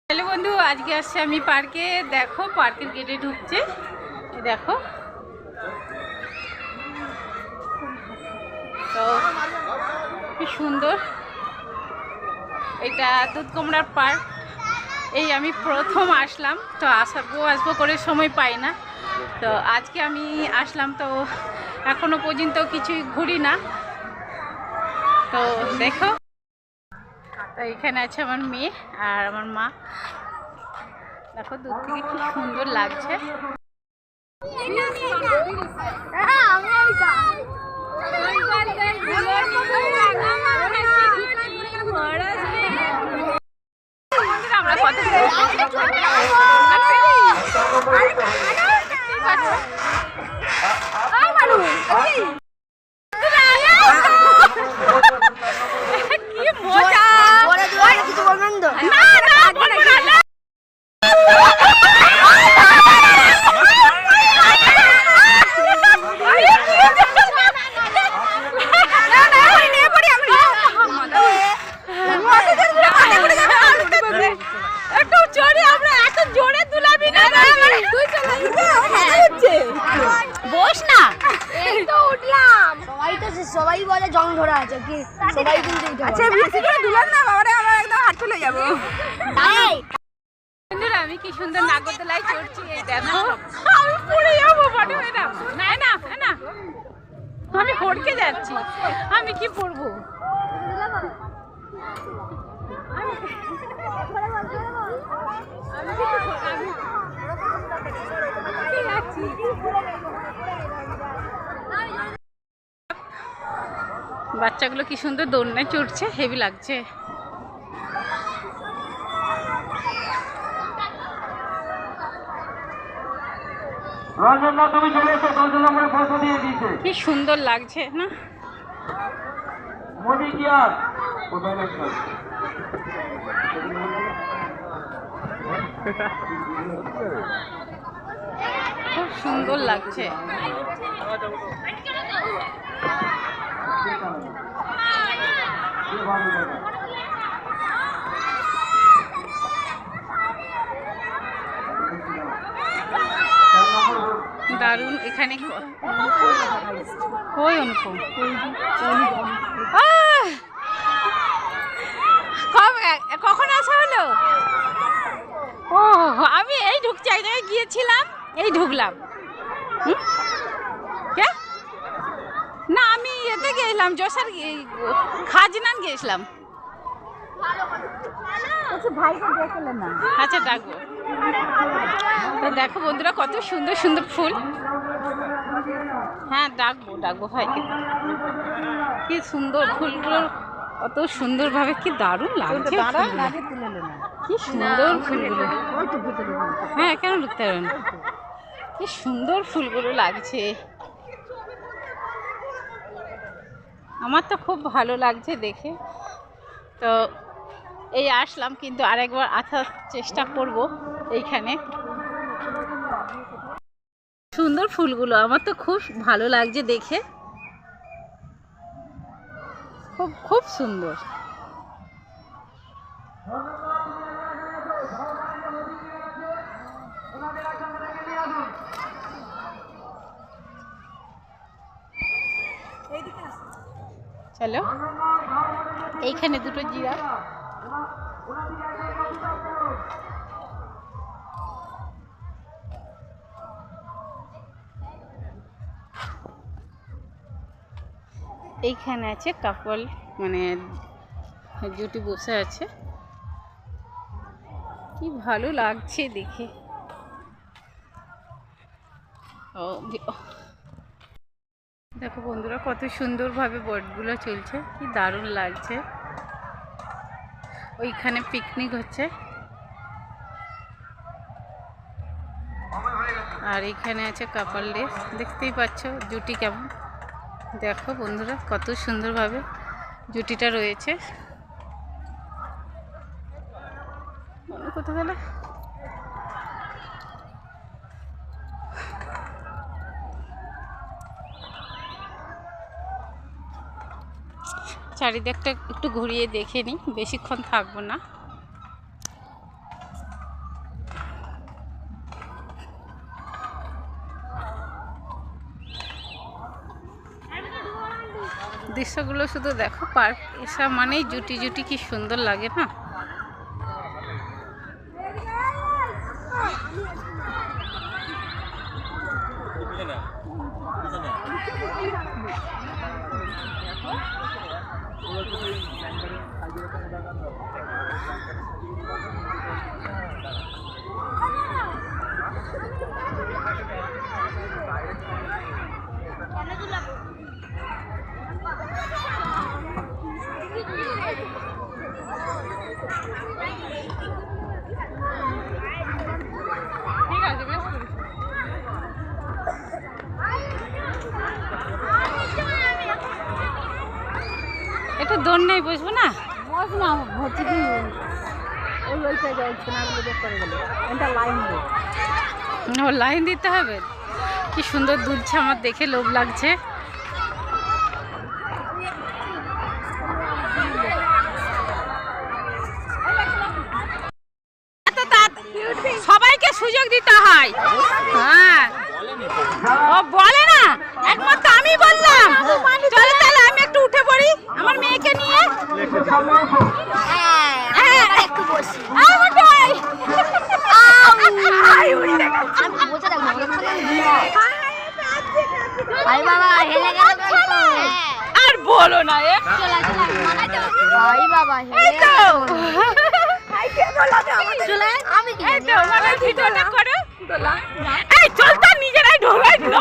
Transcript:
Hello বন্ধু, আজকে আসছে আমি পার্কে। দেখো পার্কের গেটে ঢুকছে, দেখো তো কি সুন্দর। এটা দুধকুমড়ার পার্ক। এই আমি প্রথম আসলাম, তো আসবো করে সময় পাই না, তো আজকে আমি আসলাম। তো এখনো পর্যন্ত কিছুই ঘুরি না, তো দেখো। তো এখানে আছে আমার মেয়ে আর আমার মা। দেখো দূর থেকে কি সুন্দর লাগছে। আমরা কত কি মজা। কিছু বলবেন তো? একটু জোরে, আমরা এত জোরে দুলাবি না। বস না, এই তো উঠলাম। সবাই বলে জং ধরা আছে কি, সবাই কিন্তু আচ্ছা বেশি করে দুলান না বাবারে, আমরা একদম হাত চলে যাবো। বন্ধুরা আমি কি সুন্দর নাগরদোলায় চড়ছি, এই দেখো। আমি পড়ে যাবো, বড় হয়ে না। না না না, আমি হড়কে যাচ্ছি, আমি কি পড়বো। বাচ্চাগুলো কি সুন্দর দৌড়নায় চড়ছে, হেভি লাগছে। কি সুন্দর লাগছে না। খুব সুন্দর লাগছে। দারুণ। এখানে কই অনুপম, কখন আসা হলো? ও আমি এই ঢুকছি, এক জায়গায় গিয়েছিলাম, এই ঢুকলাম। কে না, আমি এতে গেছিলাম, যশোর খাজনান গেছিলাম। আচ্ছা ডাকবো। তো দেখো বন্ধুরা কত সুন্দর সুন্দর ফুল। হ্যাঁ ডাকবো ভাইকে। কি সুন্দর ফুলগুলো, কত সুন্দর ভাবে, কি দারুণ লাগছে। কি সুন্দর ফুলগুলো। হ্যাঁ কেন ঢুকতে পারবেন, কি সুন্দর ফুলগুলো লাগছে। আমার তো খুব ভালো লাগছে দেখে। তো এই আসলাম, কিন্তু আরেকবার আসার চেষ্টা করব। এইখানে সুন্দর ফুলগুলো, আমার তো খুব ভালো লাগছে দেখে, খুব খুব সুন্দর। চলো, এইখানে দুটো জিরাফ। এইখানে আছে কাপল, মানে জুটি বসে আছে, কি ভালো লাগছে দেখে। দেখো বন্ধুরা কত সুন্দরভাবে বোটগুলো চলছে, কি দারুণ লাগছে। ওইখানে পিকনিক হচ্ছে, আর এখানে আছে কাপল ডে। দেখতেই পাচ্ছ জুটি কেমন। দেখো বন্ধুরা কত সুন্দরভাবে জুটিটা রয়েছে। কোথাও গেলে চারিদিকটা একটু ঘুরিয়ে দেখে নিই, বেশিক্ষণ থাকবো না। দৃশ্যগুলো শুধু দেখো, পার্ক এসা মানেই জুটি জুটি কি সুন্দর লাগে না। ঠিক আছে, বেশ করেছো। এটা দৌড় নেই, বসবো না? ও লাইন দিতে হবে। কি সুন্দর দুলছে, আমার দেখে লোভ লাগছে। সবাইকে সুযোগ দিতে হয়। হ্যাঁ, ও বলে না, একমাত্র আমি বললাম। চলো তাহলে আমি একটু উঠে পড়ি আমার মেয়েকে নিয়ে। একটু বসি। আই বাবা হেলে গেল কিন্তু। আর বলো না, আই বাবা হেলে এই তো চলে আমি কি এই তো মানে ভিডিওটা করো। এই চল তো, নিজেরাই ঢোলাই দিল।